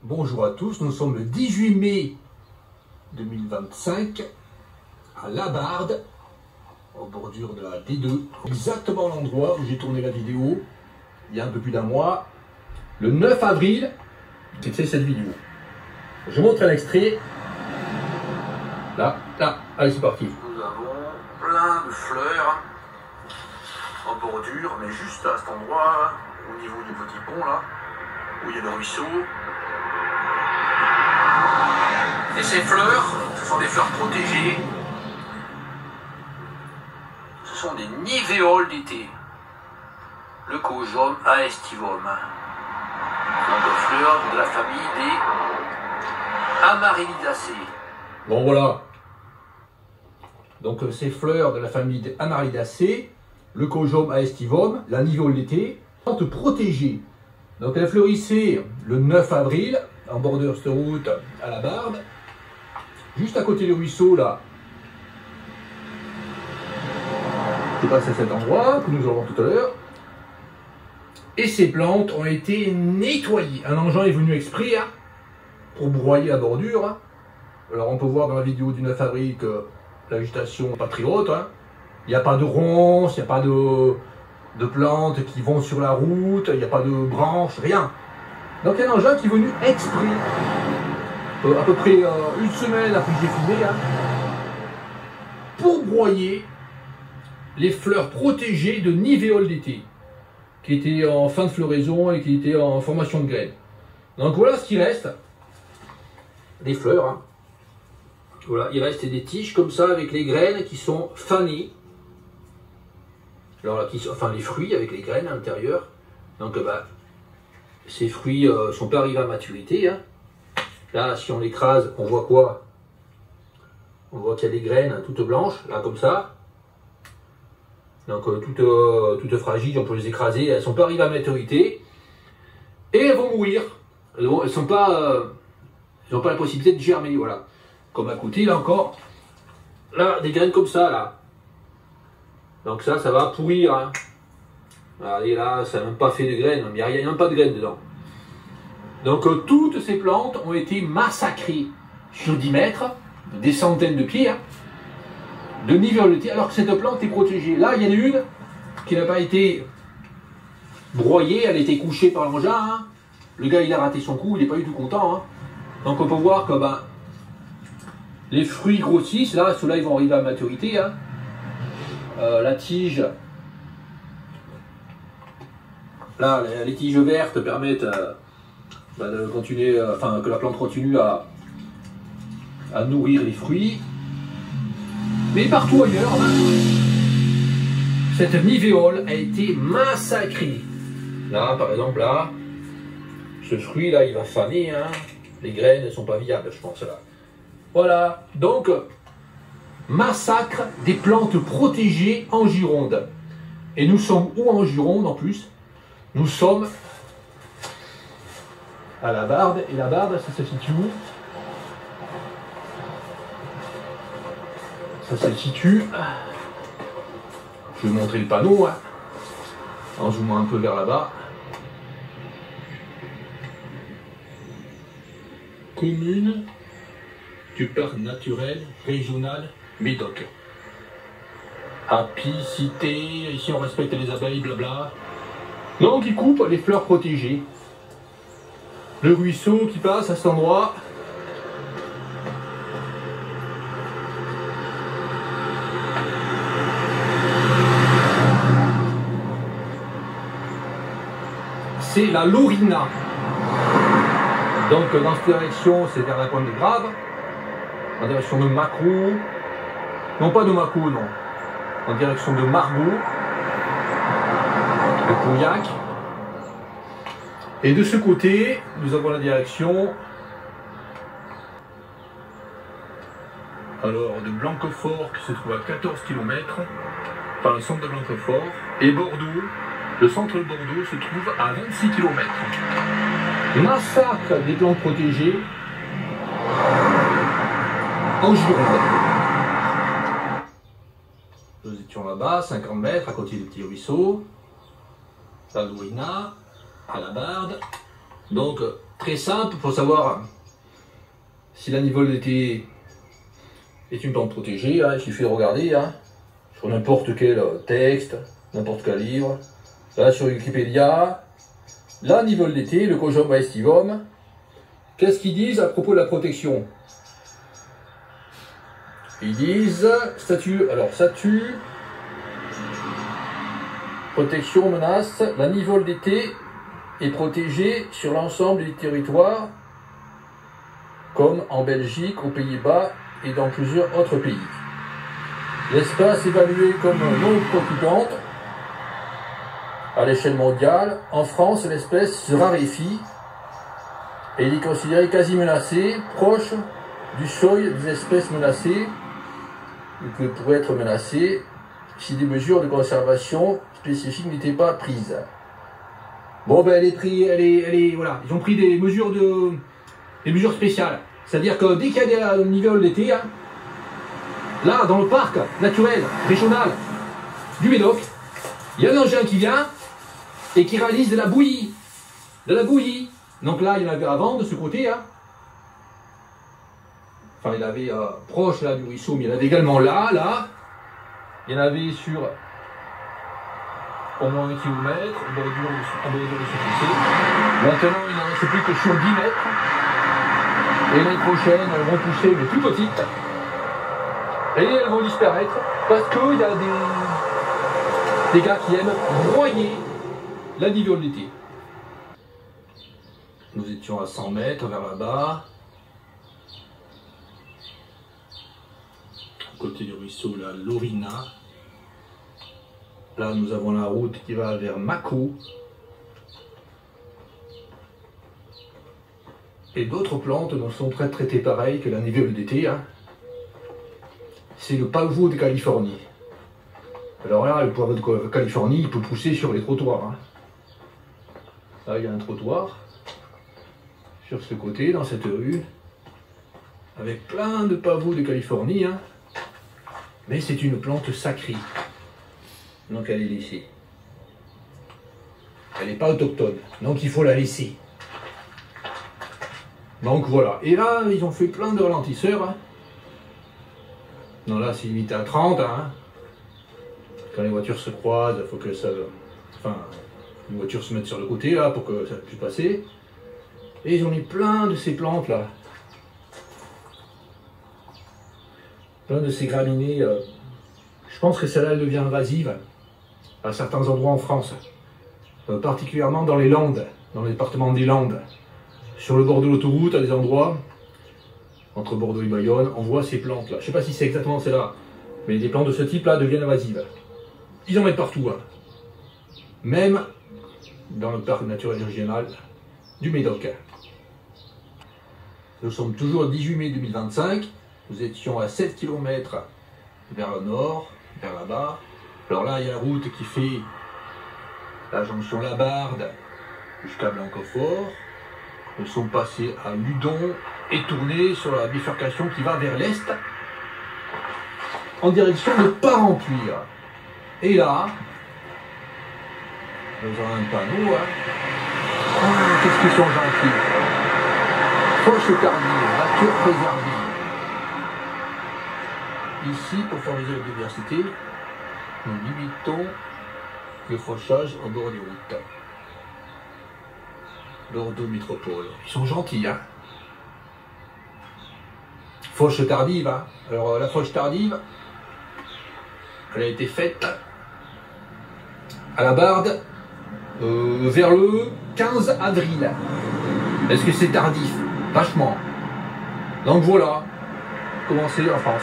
Bonjour à tous, nous sommes le 18 mai 2025 à Labarde, en bordure de la D2, exactement l'endroit où j'ai tourné la vidéo il y a un peu plus d'un mois, le 9 avril, c'était cette vidéo. Je montre un extrait. Là, allez c'est parti. Nous avons plein de fleurs en bordure, mais juste à cet endroit, au niveau du petit pont là, où il y a le ruisseau. Et ces fleurs, ce sont des fleurs protégées. Ce sont des nivéoles d'été. Le Leucojum aestivum. Donc fleurs de la famille des Amaryllidaceae. Bon voilà. Donc ces fleurs de la famille des Amaryllidaceae, le Leucojum aestivum, la nivéole d'été, plante protégée. Donc elle fleurissait le 9 avril, en bordure de cette route à Labarde, juste à côté du ruisseau là. Je passe à cet endroit que nous allons voir tout à l'heure. Et ces plantes ont été nettoyées. Un engin est venu exprès hein, pour broyer la bordure. Hein. Alors on peut voir dans la vidéo du 9 avril que la végétation n'est pas très haute. Hein. Il n'y a pas de ronces, il n'y a pas de plantes qui vont sur la route, il n'y a pas de branches, rien. Donc il y a un engin qui est venu exprès, à peu près une semaine après que j'ai filmé, hein, pour broyer les fleurs protégées de nivéoles d'été, qui étaient en fin de floraison et qui étaient en formation de graines. Donc voilà ce qui reste, des fleurs. Hein. Voilà, il reste des tiges comme ça avec les graines qui sont fanées. Alors là, enfin les fruits avec les graines à l'intérieur. Donc ces fruits ne sont pas arrivés à maturité. Hein. Là, si on l'écrase, on voit quoi? On voit qu'il y a des graines toutes blanches, là comme ça. Donc toutes fragiles, on peut les écraser. Elles ne sont pas arrivées à maturité. Et elles vont mourir. Elles n'ont pas la possibilité de germer. Voilà. Comme à côté, là encore. Là, des graines comme ça, là. Donc ça va pourrir. Hein. Allez, là, ça n'a même pas fait de graines. Il n'y a même pas de graines dedans. Donc toutes ces plantes ont été massacrées sur 10 mètres, des centaines de pieds, hein, de nivéoles d'été, alors que cette plante est protégée. Là, il y en a une qui n'a pas été broyée, elle a été couchée par l'engin. Hein. Le gars, il a raté son coup, il n'est pas du tout content. Hein. Donc on peut voir que les fruits grossissent. Là, ceux-là, ils vont arriver à maturité. Hein. La tige, là, les tiges vertes permettent de continuer, que la plante continue à nourrir les fruits. Mais partout ailleurs, cette nivéole a été massacrée. Là, par exemple, là, ce fruit-là, il va faner. Hein. Les graines ne sont pas viables, je pense, là. Voilà, donc, massacre des plantes protégées en Gironde. Et nous sommes où en Gironde, en plus? Nous sommes à Labarde. Et Labarde, ça se situe où? Ça se situe... Je vais montrer le panneau, hein, en zoomant un peu vers là-bas. Commune du parc naturel régional Médoc. Apicité, ici on respecte les abeilles, blabla. Donc il coupe les fleurs protégées. Le ruisseau qui passe à cet endroit. C'est la Lorina. Donc dans cette direction, c'est vers la pointe de Grave. En direction de Macro. Non, pas de Macro, non. En direction de Margot. De Pauillac. Et de ce côté, nous avons la direction alors de Blanquefort qui se trouve à 14 km, par le centre de Blanquefort, et Bordeaux, le centre de Bordeaux se trouve à 26 km. Massacre des plantes protégées en Gironde. Nous étions là-bas, 50 mètres, à côté du petit ruisseau, la Louina, à Labarde. Donc très simple pour savoir si la nivole d'été est une plante protégée. Hein. Il suffit de regarder hein, sur n'importe quel texte, n'importe quel livre. Là sur Wikipédia, la nivole d'été, le Khojamba aestivum. Qu'est-ce qu'ils disent à propos de la protection? Ils disent statut, protection, menace, la nivole d'été est protégée sur l'ensemble du territoire, comme en Belgique, aux Pays-Bas et dans plusieurs autres pays. L'espèce évaluée comme non préoccupante à l'échelle mondiale, en France, l'espèce se raréfie et il est considéré quasi menacé, proche du seuil des espèces menacées, que pourrait être menacé si des mesures de conservation spécifiques n'étaient pas prises. Bon ben voilà, ils ont pris des mesures spéciales. C'est-à-dire que dès qu'il y a des niveaux d'été, hein, là dans le parc naturel régional du Médoc, il y a un engin qui vient et qui réalise de la bouillie. De la bouillie. Donc là, il y en avait avant de ce côté, hein. Enfin, il y en avait proche là du ruisseau, mais il y en avait également là. Il y en avait sur au moins 1 kilomètre, en bordure de ce fossé. Maintenant, il n'en reste plus que sur 10 mètres. Et l'année prochaine, elles vont pousser, mais plus petites. Et elles vont disparaître parce qu'il y a des gars qui aiment broyer la nivole d'été. Nous étions à 100 mètres vers là-bas. Côté du ruisseau, la Lorina. Là, nous avons la route qui va vers Mâcon. Et d'autres plantes ne sont pas traitées pareil que la nivole d'été. Hein. C'est le pavot de Californie. Alors là, le pavot de Californie, il peut pousser sur les trottoirs. Hein. Là, il y a un trottoir. Sur ce côté, dans cette rue. Avec plein de pavots de Californie. Hein. Mais c'est une plante sacrée. Donc elle est laissée. Elle n'est pas autochtone. Donc il faut la laisser. Donc voilà. Et là, ils ont fait plein de ralentisseurs. Hein. Non, là, c'est limité à 30. Hein. Quand les voitures se croisent, il faut que ça... Enfin, les voitures se mettent sur le côté, là, pour que ça puisse passer. Et ils ont mis plein de ces plantes, là. Plein de ces graminées. Je pense que celle-là, elle devient invasive à certains endroits en France. Particulièrement dans les Landes, dans le département des Landes. Sur le bord de l'autoroute, à des endroits, entre Bordeaux et Bayonne, on voit ces plantes-là. Je ne sais pas si c'est exactement celle-là, mais des plantes de ce type-là deviennent invasives. Ils en mettent partout. Hein. Même dans le parc naturel régional du Médoc. Nous sommes toujours le 18 mai 2025. Nous étions à 7 km vers le nord, vers là-bas. Alors là, il y a la route qui fait la jonction Labarde jusqu'à Blanquefort. Nous sommes passés à Ludon et tournés sur la bifurcation qui va vers l'est en direction de Parentuire. Et là, nous avons un panneau. Hein. Oh, qu'est-ce qu'ils sont gentils! Foche tardive, nature préservée. Ici, pour favoriser la biodiversité, nous limitons le fauchage en bord des routes. Bordeaux Métropole. Ils sont gentils, hein. Fauche tardive, hein. Alors la fauche tardive, elle a été faite à la Barde vers le 15 avril. Est-ce que c'est tardif? Vachement. Donc voilà comment c'est en France.